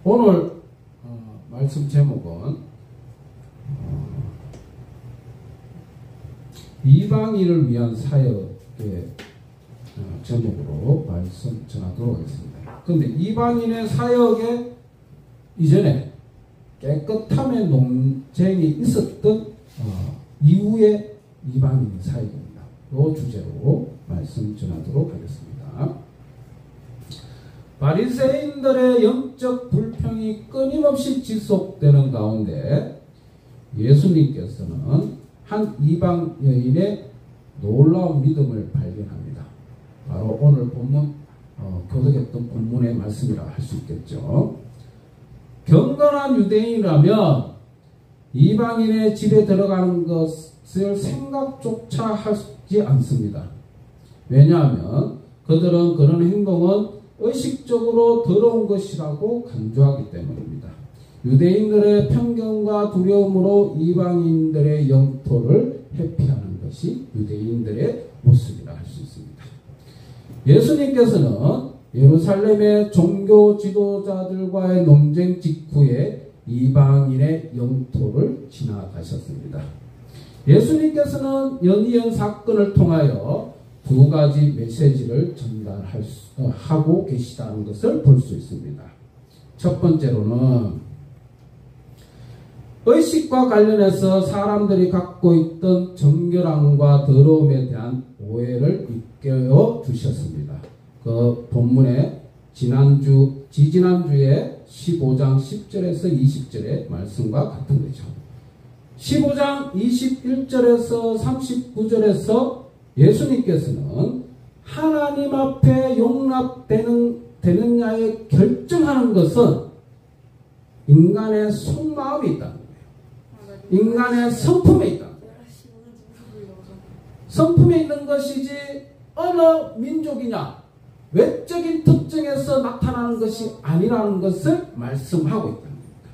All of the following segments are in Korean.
오늘 말씀 제목은 이방인을 위한 사역의 제목으로 말씀 전하도록 하겠습니다. 그런데 이방인의 사역에 이전에 깨끗함의 논쟁이 있었던 이후에 이방인의 사역입니다. 이 주제로 말씀 전하도록 하겠습니다. 바리새인들의 영적 불평이 끊임없이 지속되는 가운데 예수님께서는 한 이방 여인의 놀라운 믿음을 발견합니다. 바로 오늘 본문 교독했던 본문의 말씀이라 할 수 있겠죠. 경건한 유대인이라면 이방인의 집에 들어가는 것을 생각조차 하지 않습니다. 왜냐하면 그들은 그런 행동은 의식적으로 더러운 것이라고 간주하기 때문입니다. 유대인들의 편견과 두려움으로 이방인들의 영토를 회피하는 것이 유대인들의 모습이라 할 수 있습니다. 예수님께서는 예루살렘의 종교 지도자들과의 논쟁 직후에 이방인의 영토를 지나가셨습니다. 예수님께서는 연이은 사건을 통하여 두 가지 메시지를 전달하고 계시다는 것을 볼 수 있습니다. 첫 번째로는 의식과 관련해서 사람들이 갖고 있던 정결함과 더러움에 대한 오해를 일깨워 주셨습니다. 그 본문에 지지난주에 15장 10절에서 20절의 말씀과 같은 거죠. 15장 21절에서 39절에서 예수님께서는 하나님 앞에 용납되느냐에 결정하는 것은 인간의 속마음이 있다는 거예요. 인간의 성품에 있다는 거예요. 성품에 있는 것이지 어느 민족이냐 외적인 특징에서 나타나는 것이 아니라는 것을 말씀하고 있다는 겁니다.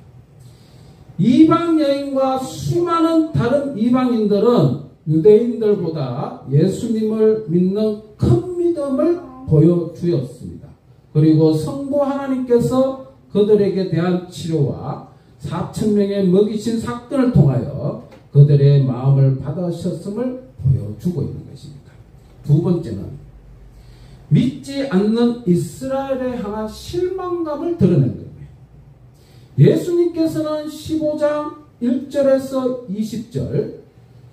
이방 여인과 수많은 다른 이방인들은 유대인들보다 예수님을 믿는 큰 믿음을 보여주었습니다. 그리고 성부 하나님께서 그들에게 대한 치료와 4,000명의 먹이신 사건을 통하여 그들의 마음을 받으셨음을 보여주고 있는 것입니다. 두 번째는 믿지 않는 이스라엘에 향한 실망감을 드러낸 겁니다. 예수님께서는 15장 1절에서 20절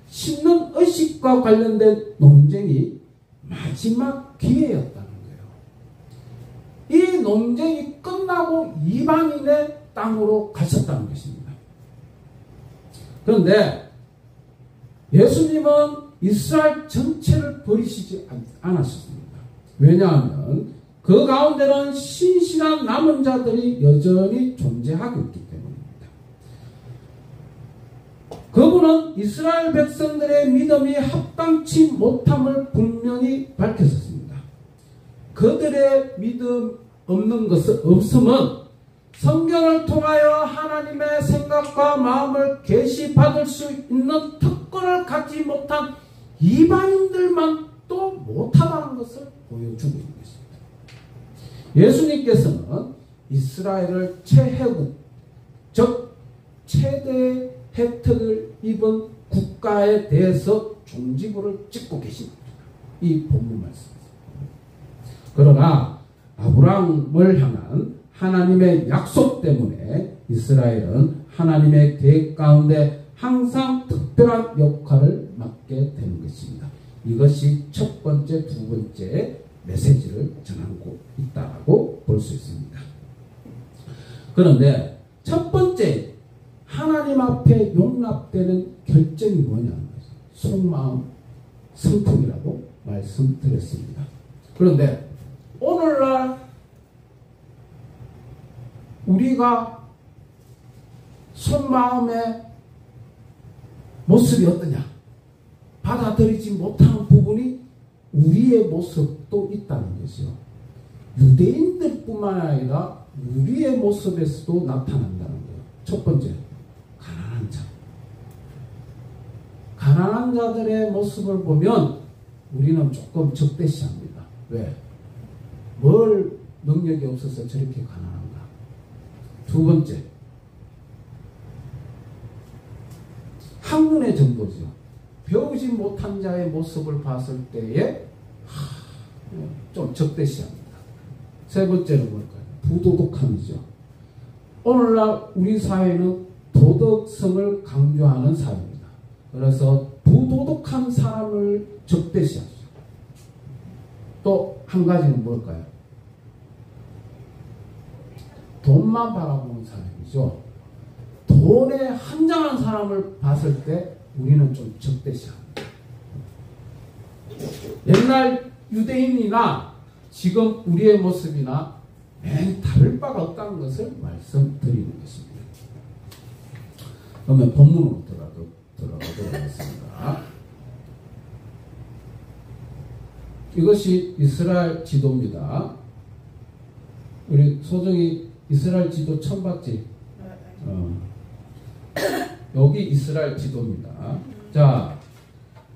신는 의식과 관련된 논쟁이 마지막 기회였다는 거예요. 이 논쟁이 끝나고 이방인의 땅으로 가셨다는 것입니다. 그런데 예수님은 이스라엘 전체를 버리시지 않았습니다. 왜냐하면 그 가운데는 신실한 남은 자들이 여전히 존재하고 있기 때문입니다. 그분은 이스라엘 백성들의 믿음이 합당치 못함을 분명히 밝혔습니다. 그들의 믿음 없음은 성경을 통하여 하나님의 생각과 마음을 계시받을 수 있는 특권을 갖지 못한 이방인들만 또 못하다는 것을 보여주고 있는 것입니다. 예수님께서는 이스라엘을 최혜국, 즉 최대의 혜택을 입은 국가에 대해서 종지부를 찍고 계십니다. 이 본문 말씀입니다. 그러나 아브라함을 향한 하나님의 약속 때문에 이스라엘은 하나님의 계획 가운데 항상 특별한 역할을 맡게 되는 것입니다. 이것이 첫 번째, 두 번째 메시지를 전하고 있다고 볼 수 있습니다. 그런데 첫 번째 하나님 앞에 용납되는 결정이 뭐냐는 것이죠. 속마음, 성품이라고 말씀드렸습니다. 그런데 오늘날 우리가 속마음의 모습이 어떠냐? 받아들이지 못하는 부분이 우리의 모습도 있다는 것이요. 유대인들뿐만 아니라 우리의 모습에서도 나타난다는 거예요. 첫 번째, 가난한 자. 가난한 자들의 모습을 보면 우리는 조금 적대시합니다. 왜? 뭘 능력이 없어서 저렇게 가난한가? 두 번째, 학문의 정도죠. 배우지 못한 자의 모습을 봤을 때에 좀 적대시합니다. 세 번째는 뭘까요? 부도덕함이죠. 오늘날 우리 사회는 도덕성을 강조하는 사회입니다. 그래서 부도덕한 사람을 적대시하죠. 또 한 가지는 뭘까요? 돈만 바라보는 사람이죠. 돈에 한장한 사람을 봤을 때 우리는 좀 적대시합니다. 옛날 유대인이나 지금 우리의 모습이나 맨 다를 바가 없다는 것을 말씀드리는 것입니다. 그러면 본문으로 들어가도록 하겠습니다. 이것이 이스라엘 지도입니다. 우리 소정이 이스라엘 지도 처음 봤지? 여기 이스라엘 지도입니다. 자,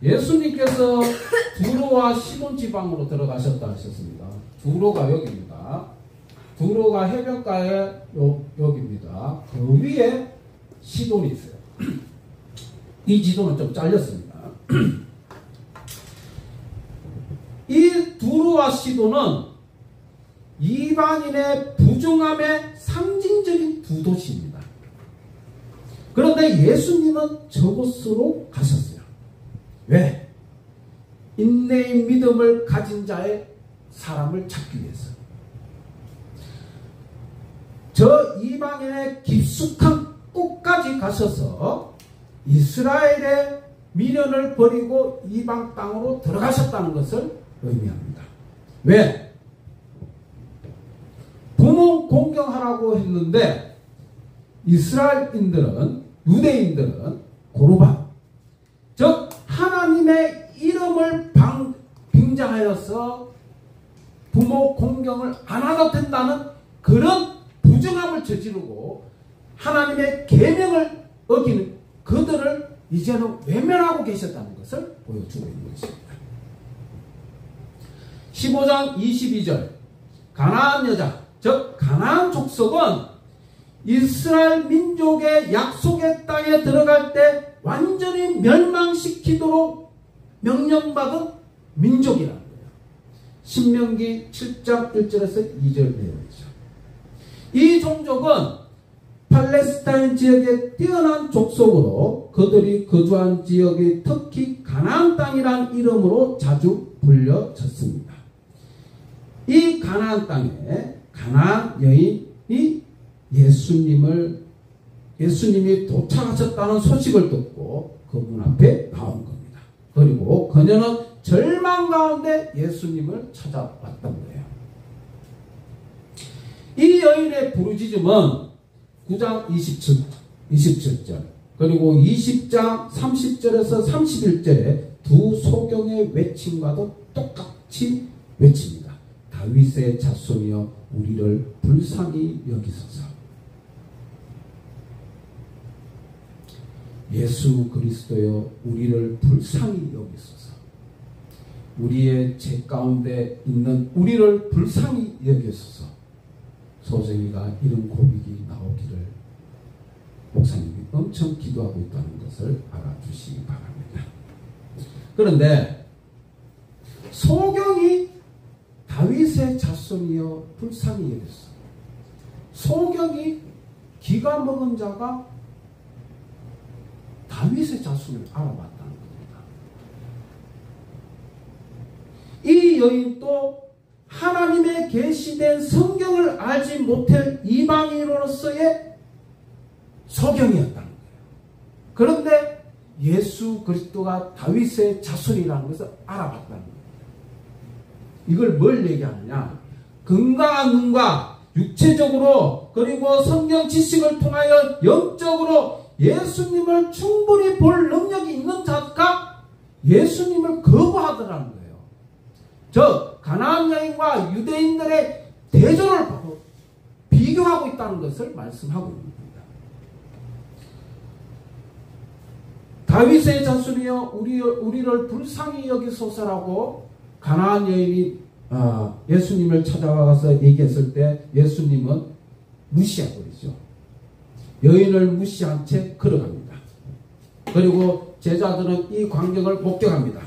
예수님께서 두로와 시돈 지방으로 들어가셨다 하셨습니다. 두로가 여기입니다. 두로가 해변가에 여기입니다. 그 위에 시돈이 있어요. 이 지도는 좀 잘렸습니다. 이 두로와 시돈은 이방인의 부정함의 상징적인 두 도시입니다. 그런데 예수님은 저곳으로 가셨어요. 왜? 인내의 믿음을 가진 자의 사람을 찾기 위해서. 저 이방인의 깊숙한 곳까지 가셔서 이스라엘의 미련을 버리고 이방 땅으로 들어가셨다는 것을 의미합니다. 왜? 부모 공경하라고 했는데 이스라엘인들은, 유대인들은 고르반, 즉 하나님의 이름을 빙자하여서 부모 공경을 안 하도 된다는 그런 부정함을 저지르고 하나님의 계명을 어기는 그들을 이제는 외면하고 계셨다는 것을 보여주고 있는 것입니다. 15장 22절, 가나안 여자, 즉 가나안 족속은 이스라엘 민족의 약속의 땅에 들어갈 때 완전히 멸망시키도록 명령받은 민족이라는 거예요. 신명기 7장 1절에서 2절 내용이죠. 이 종족은 팔레스타인 지역의 뛰어난 족속으로 그들이 거주한 지역이 특히 가나안 땅이라는 이름으로 자주 불려졌습니다. 이 가나안 땅에 가나안 여인이 예수님이 도착하셨다는 소식을 듣고 그분 앞에 나온 겁니다. 그리고 그녀는 절망 가운데 예수님을 찾아왔던 거예요. 이 여인의 부르짖음은 9장 27절 그리고 20장 30절에서 31절의 두 소경의 외침과도 똑같이 외칩니다. 다윗의 자손이여 우리를 불쌍히 여기소서. 예수 그리스도여 우리를 불쌍히 여기소서. 우리의 죄 가운데 있는 우리를 불쌍히 여기소서. 소정이가 이런 고백이 나오기를 목사님이 엄청 기도하고 있다는 것을 알아주시기 바랍니다. 그런데 소경이 다윗의 자손이여 불쌍히 여겼어. 소경이 기가 먹은 자가 다윗의 자손을 알아봤다는 겁니다. 이 여인도 하나님의 계시된 성경을 알지 못할 이방인으로서의 소경이었다는 거예요. 그런데 예수 그리스도가 다윗의 자손이라는 것을 알아봤다는 거예요. 이걸 뭘 얘기하느냐? 건강한 눈과 육체적으로 그리고 성경 지식을 통하여 영적으로 예수님을 충분히 볼 능력이 있는 자가 예수님을 거부하더라는 거예요. 즉 가나안 여인과 유대인들의 대조를 비교하고 있다는 것을 말씀하고 있습니다. 다윗의 자손이여 우리를 불쌍히 여기소서라고 가나안 여인이 예수님을 찾아와서 얘기했을 때 예수님은 무시해버리죠. 여인을 무시한 채 걸어갑니다. 그리고 제자들은 이 광경을 목격합니다.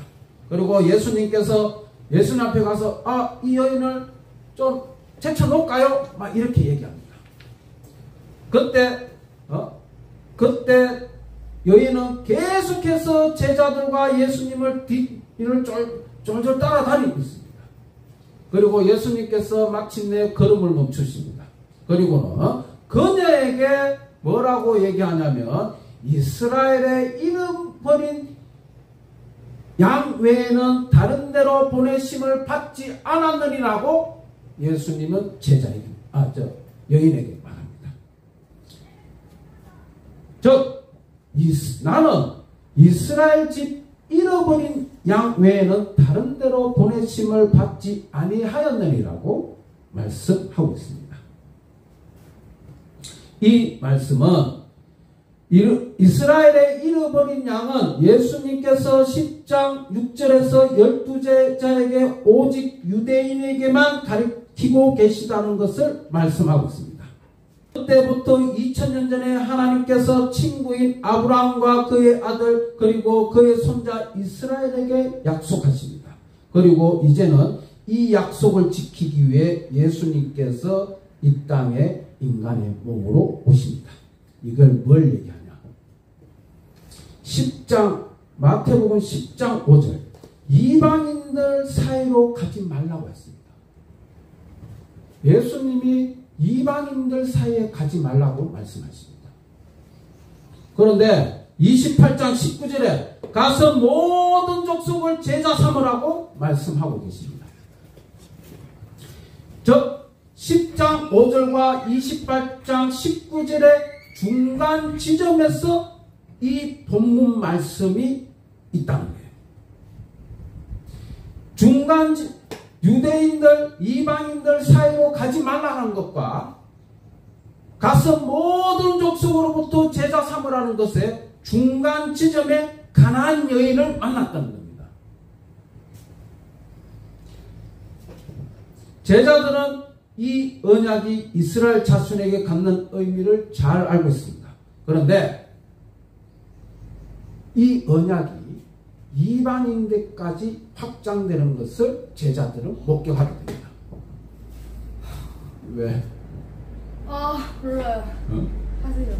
그리고 예수님께서 예수님 앞에 가서 이 여인을 좀 제쳐놓을까요? 막 이렇게 얘기합니다. 그때 여인은 계속해서 제자들과 예수님을 뒤를 쫄쫄 따라다니고 있습니다. 그리고 예수님께서 마침내 걸음을 멈추십니다. 그리고는 그녀에게 뭐라고 얘기하냐면 이스라엘의 잃어버린 양 외에는 다른 데로 보내심을 받지 않았느니라고 예수님은 여인에게 말합니다. 즉 나는 이스라엘 집 잃어버린 양 외에는 다른 데로 보내심을 받지 아니하였느니라고 말씀하고 있습니다. 이 말씀은 이스라엘의 잃어버린 양은 예수님께서 10장 6절에서 12제자에게 오직 유대인에게만 가르치고 계시다는 것을 말씀하고 있습니다. 그때부터 2000년 전에 하나님께서 친구인 아브라함과 그의 아들 그리고 그의 손자 이스라엘에게 약속하십니다. 그리고 이제는 이 약속을 지키기 위해 예수님께서 이 땅에 인간의 몸으로 오십니다. 이걸 뭘 얘기하냐? 마태복음 10장 5절 이방인들 사이로 가지 말라고 했습니다. 예수님이 이방인들 사이에 가지 말라고 말씀하십니다. 그런데 28장 19절에 가서 모든 족속을 제자 삼으라고 말씀하고 계십니다. 즉 10장 5절과 28장 19절의 중간 지점에서 이 본문 말씀이 있다는 거예요. 유대인들, 이방인들 사이로 가지 말라는 것과 가서 모든 족속으로부터 제자 삼으라는 것의 중간 지점에 가나안 여인을 만났다는 겁니다. 제자들은 이 언약이 이스라엘 자손에게 갖는 의미를 잘 알고 있습니다. 그런데 이 언약이 이방인들까지 확장되는 것을 제자들은 목격하게 됩니다. 왜? 몰라요. 하세요.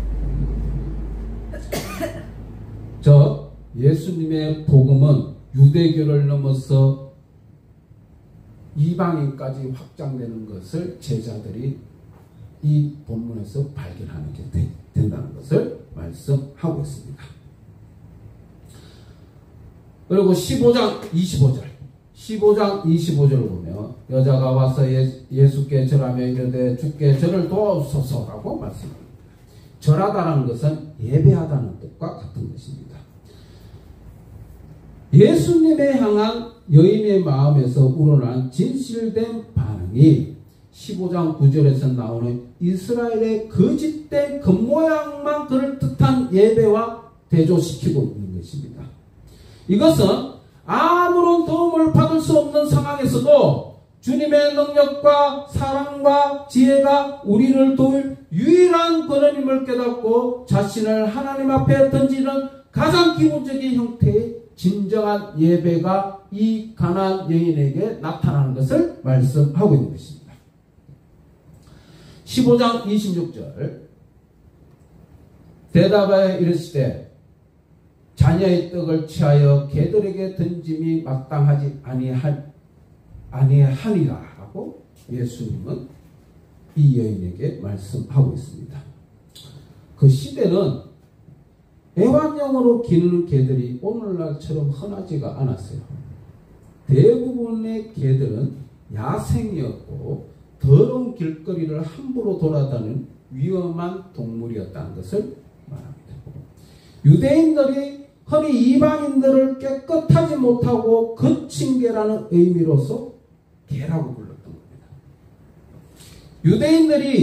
예수님의 복음은 유대교를 넘어서 이방인까지 확장되는 것을 제자들이 이 본문에서 발견하는 게 된다는 것을 말씀하고 있습니다. 그리고 15장 25절을 보면 여자가 와서 예수께 절하며 이르되 주께 저를 도와주소서라고 말씀합니다. 절하다라는 것은 예배하다는 뜻과 같은 것입니다. 예수님에 향한 여인의 마음에서 우러난 진실된 반응이 15장 9절에서 나오는 이스라엘의 거짓된 겉모양만 그럴듯한 예배와 대조시키고 있는 것입니다. 이것은 아무런 도움을 받을 수 없는 상황에서도 주님의 능력과 사랑과 지혜가 우리를 도울 유일한 권한임을 깨닫고 자신을 하나님 앞에 던지는 가장 기본적인 형태의 진정한 예배가 이 가나안 여인에게 나타나는 것을 말씀하고 있는 것입니다. 15장 26절 대답하여 이르시되 자녀의 떡을 취하여 개들에게 던짐이 마땅하지 아니하니라 라고 예수님은 이 여인에게 말씀하고 있습니다. 그 시대는 애완용으로 기르는 개들이 오늘날처럼 흔하지가 않았어요. 대부분의 개들은 야생이었고 더러운 길거리를 함부로 돌아다니는 위험한 동물이었다는 것을 말합니다. 유대인들이 흔히 이방인들을 깨끗하지 못하고 거친 개라는 의미로서 개라고 불렀던 겁니다. 유대인들이